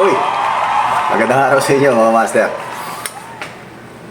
Uy, magandang araw sa inyo mga master.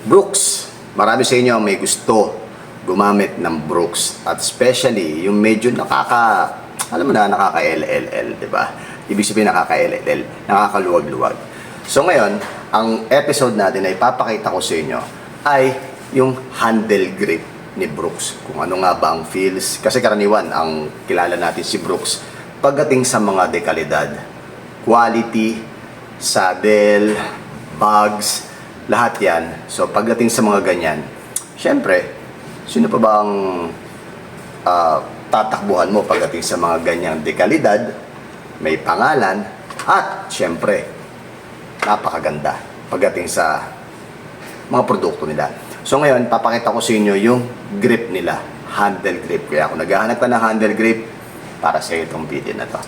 Brooks, marami sa inyo may gusto gumamit ng Brooks. At especially, yung medyo alam mo na, nakaka-LLL, di ba? Ibig sabihin nakaka-LLL, nakakaluwag-luwag. So ngayon, ang episode natin ay papakita ko sa inyo ay yung handle grip ni Brooks. Kung ano nga ba ang feels. Kasi karaniwan, ang kilala natin si Brooks pagdating sa mga dekalidad, quality, saddle, bags, lahat yan. So pagdating sa mga ganyan, syempre, sino pa ba ang tatakbuhan mo pagdating sa mga ganyang dekalidad, may pangalan, at syempre, napakaganda pagdating sa mga produkto nila. So ngayon, papakita ko sa inyo yung grip nila, handle grip. Kaya kung naghahanap ka ng handle grip, para sa itong video na to.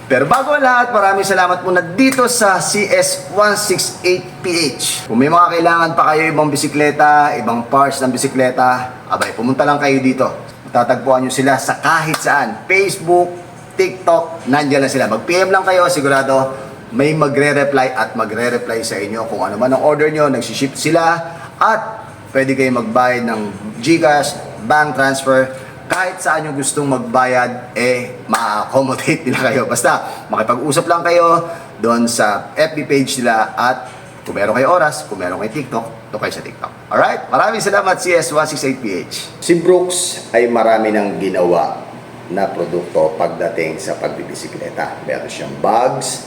Pero bago ang lahat, maraming salamat muna dito sa CS168PH. Kung may mga kailangan pa kayo ibang bisikleta, ibang parts ng bisikleta, abay, pumunta lang kayo dito. Tatagpuan nyo sila sa kahit saan. Facebook, TikTok, nandiyan na sila. Mag-PM lang kayo, sigurado may magre-reply at magre-reply sa inyo kung ano man ang order nyo, nagsiship sila at pwede kayo magbayad ng GCash, bank transfer, kahit saan yung gustong magbayad, ma-accommodate nila kayo. Basta, makipag-usap lang kayo doon sa FB page nila at kung meron kayo oras, kung meron kayo TikTok, doon kayo sa TikTok. Alright? Maraming salamat, CS168PH. Si Brooks ay marami ng ginawa na produkto pagdating sa pagbibisikleta. Meron siyang bags,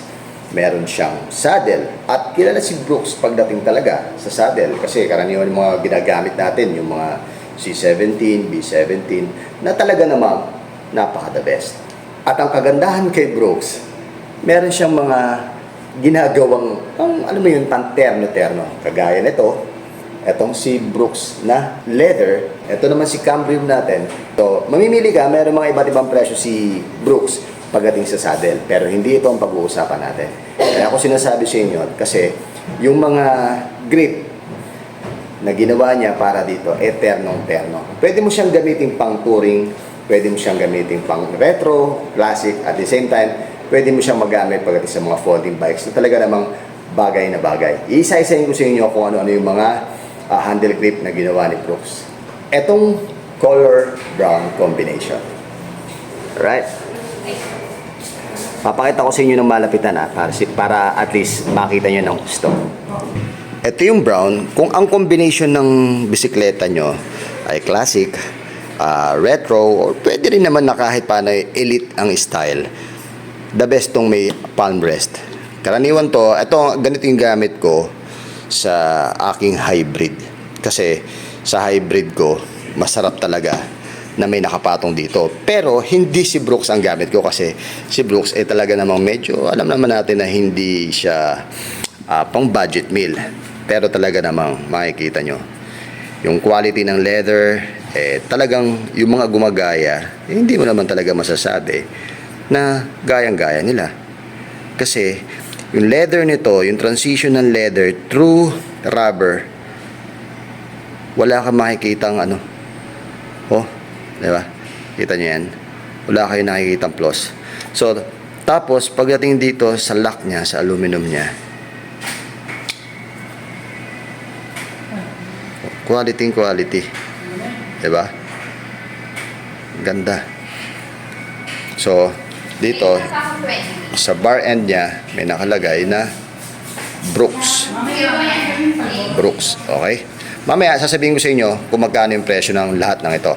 meron siyang saddle. At kilala si Brooks pagdating talaga sa saddle kasi karaniwan yung mga ginagamit natin, yung mga C17, B17, na talaga namang napaka-the best. At ang kagandahan kay Brooks, meron siyang mga ginagawang, alam mo yun, panterno-terno. Kagaya nito, etong si Brooks na leather, ito naman si Cambrium natin. So, mamimili ka, meron mga iba't ibang presyo si Brooks pagdating sa saddle. Pero hindi ito ang pag-uusapan natin. Kaya ako sinasabi sa inyo, kasi yung mga grip na ginawa niya para dito, ternong-terno. Pwede mo siyang gamitin pang touring, pwede mo siyang gamitin pang retro, classic, at the same time, pwede mo siyang magamit pagdating sa mga folding bikes na talaga namang bagay na bagay. Isa-isahin ko sa inyo kung ano-ano yung mga handle grip na ginawa ni Brooks. Etong color brown combination. Alright? Papakita ko sa inyo ng malapitan para at least makita nyo ng gusto. Ito yung brown. Kung ang combination ng bisikleta nyo ay classic, retro, or pwede rin naman na kahit paano elite ang style, the best tong may palm rest. Karaniwan to, ganito yung gamit ko sa aking hybrid. Kasi sa hybrid ko, masarap talaga na may nakapatong dito. Pero hindi si Brooks ang gamit ko kasi si Brooks talaga namang medyo, alam naman natin na hindi siya pang budget meal. Pero talaga namang makikita nyo yung quality ng leather, talagang yung mga gumagaya, hindi mo naman talaga masasabi na gayang-gaya nila. Kasi yung leather nito, yung transitional leather through rubber, wala kang makikitang di ba? Kita nyo yan? Wala kayo nakikitang flaws. So, tapos pagdating dito sa lock niya, sa aluminum niya, quality. Diba? Ganda. So, dito, sa bar end niya, may nakalagay na Brooks. Brooks, okay? Mamaya, sasabihin ko sa inyo kung magkano yung presyo ng lahat ng ito.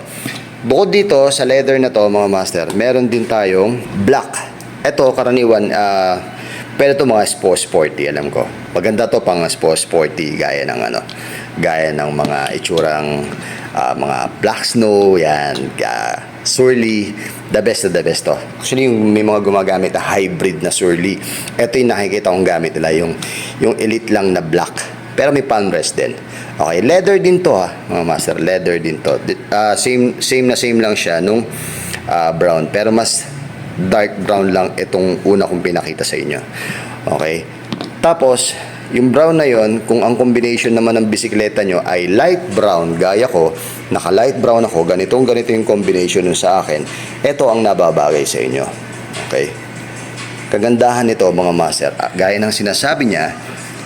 Bukod dito, sa leather na to, mga master, meron din tayong black. Ito, karaniwan, pero ito mga sporty, alam ko. Maganda to pang sporty, gaya ng mga itsurang mga black snow, yan, surly, the best of the best to. Actually, may mga gumagamit na hybrid na surly. Ito yung nakikita kong gamit nila, yung elite lang na black. Pero may palm rest din. Okay, leather din to mga master, leather din to. Same lang siya nung brown, pero mas dark brown lang itong una kong pinakita sa inyo. Okay, tapos yung brown na yon, kung ang combination naman ng bisikleta nyo ay light brown, gaya ko, naka light brown ako, ganito yung combination nun sa akin, ito ang nababagay sa inyo. Okay? kagandahan nito mga master, gaya ng sinasabi niya,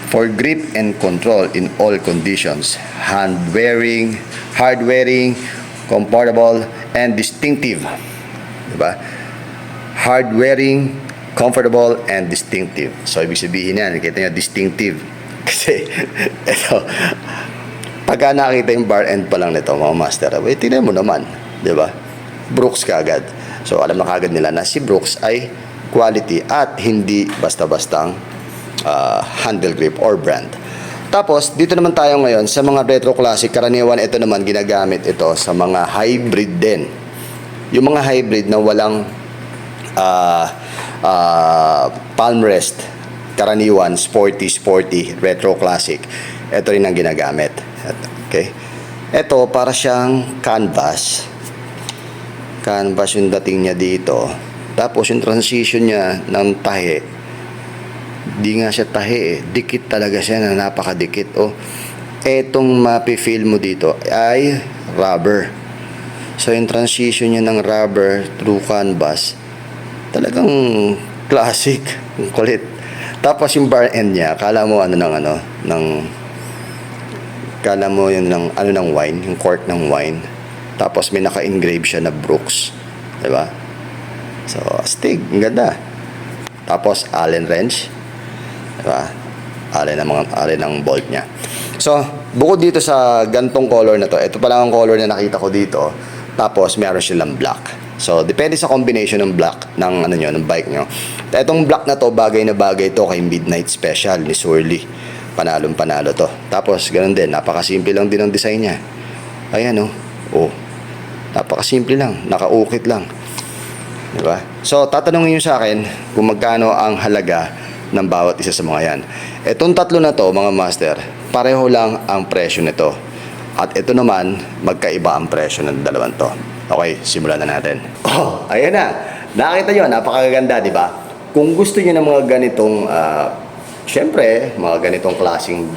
for grip and control in all conditions, hard wearing, comfortable, and distinctive. Diba? Hard wearing, comfortable, and distinctive. So, ibig sabihin yan, kita nyo, distinctive. Kasi, ito, pagka nakita yung bar end pa lang nito, mga master, tingnan mo naman, diba? Brooks kaagad. So, alam na kaagad nila na si Brooks ay quality at hindi basta-bastang handle grip or brand. Tapos, dito naman tayo ngayon sa mga retro classic. Karaniwan ito naman ginagamit ito sa mga hybrid din. Yung mga hybrid na walang palm rest, karaniwan, sporty, retro classic. Ito rin ang ginagamit. Okay? Ito, para siyang canvas. Canvas yung dating niya dito. Tapos yung transition niya ng tahi, di nga siya tahi dikit talaga siya, na napakadikit. Etong mapi-feel mo dito ay rubber. So yung transition niya ng rubber through canvas, talagang classic, kulit. Tapos yung bar end niya, kala mo kala mo yun ng wine, yung cork ng wine. Tapos may naka-engrave siya na Brooks, 'di ba? So, astig, ang ganda. Tapos, Allen wrench. Diba? Allen ang bolt niya. So, bukod dito sa gantong color na to, ito pa lang ang color na nakita ko dito. Tapos, meron silang black. So, depende sa combination ng black ng ng bike nyo. Itong black na to, bagay na bagay to kay Midnight Special ni Surly. Panalo to. Tapos, ganun din, napakasimple lang din ang design niya. Ayan, napakasimple lang, nakaukit lang. Diba? So, tatanungin nyo sa akin kung magkano ang halaga ng bawat isa sa mga yan. Itong tatlo na to, mga master, pareho lang ang presyo nito. At ito naman, magkaiba ang presyo ng dalawang to. Okay, simulan na natin. Ayan na. Nakita nyo, napakaganda, di ba? Kung gusto nyo ng mga ganitong, syempre, mga ganitong klaseng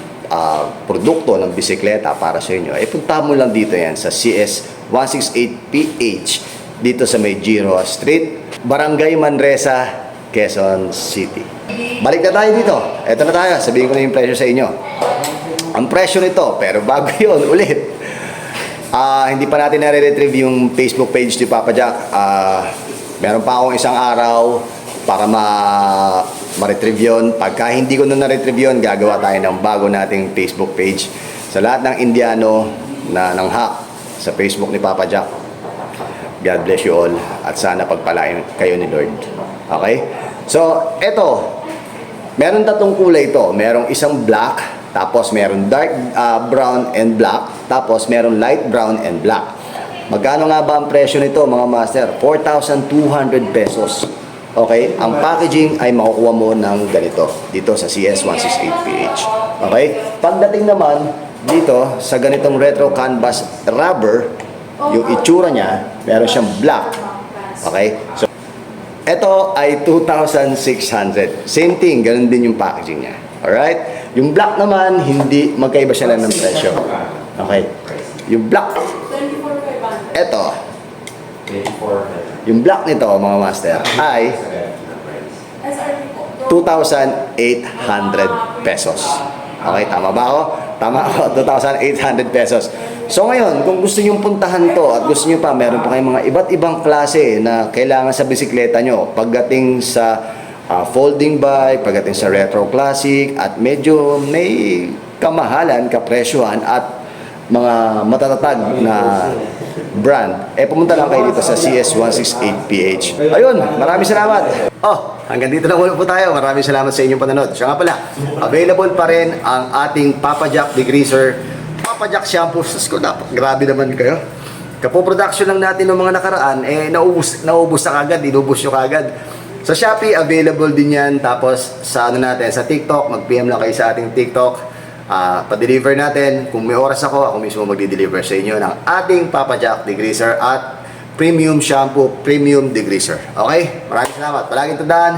produkto ng bisikleta para sa inyo, punta mo lang dito yan sa CS 168PH. Dito sa may Giro Street, Barangay Manresa, Quezon City. Balik na tayo dito. Eto na tayo. Sabihin ko na yung presyo sa inyo. Ang presyo nito, pero bago yun, ulit. Hindi pa natin nare-retrieve yung Facebook page ni Papa Jack. Meron pa akong isang araw para ma-retrieve yun. Pagka hindi ko na-retrieve yun, gagawa tayo ng bago nating Facebook page. Sa lahat ng Indiano na nanghack sa Facebook ni Papa Jack, God bless you all at sana pagpalain kayo ni Lord. Okay? So, eto. Meron tatlong kulay ito. Merong isang black, tapos meron dark brown and black, tapos meron light brown and black. Magkano nga ba ang presyo nito, mga master? 4,200 pesos. Okay? Ang packaging ay makukuha mo ng ganito dito sa CS168PH. Okay? Pagdating naman dito sa ganitong retro canvas rubber, yung itsura niya, meron siyang black. Okay? So, ito ay 2,600. Same thing, ganun din yung packaging niya. Alright? Yung black naman, hindi, magkaiba siya lang ng presyo. Okay? Yung black, ito, yung black nito, mga master, ay 2,800 pesos. Okay, tama ba ako? Tama ako, 2,800 pesos. So ngayon, kung gusto nyo puntahan to at gusto nyo pa, meron pa kayong mga iba't ibang klase na kailangan sa bisikleta nyo. Pagdating sa folding bike, pagdating sa retro classic, at medyo may kamahalan, kapresyohan, at mga matatatag na brand, pumunta lang kayo dito sa CS168PH. Ayun, maraming salamat. Hanggang dito lang muna po tayo. Maraming salamat sa inyong panonood. Siya nga pala, available pa rin ang ating Papa Jack Degreaser, Papa Jack shampoo. Grabe naman kayo. Kapo-production lang natin ng mga nakaraan, naubos na kagad, inubos nyo kagad. Sa Shopee, available din yan. Tapos sa sa TikTok, mag-PM lang kayo sa ating TikTok. Pa-deliver natin. Kung may oras ako mismo magdi-deliver sa inyo ng ating Papa Jack Degreaser at premium shampoo, premium degreaser. Okay? Maraming salamat. Palaging tandaan,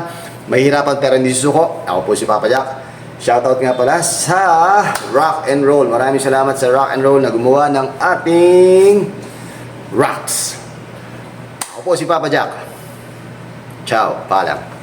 mahirapan pero hindi susuko. Ako po si Papa Jack. Shoutout nga pala sa Rock and Roll. Maraming salamat sa Rock and Roll na gumawa ng ating rocks. Ako po si Papa Jack. Ciao. Paalam.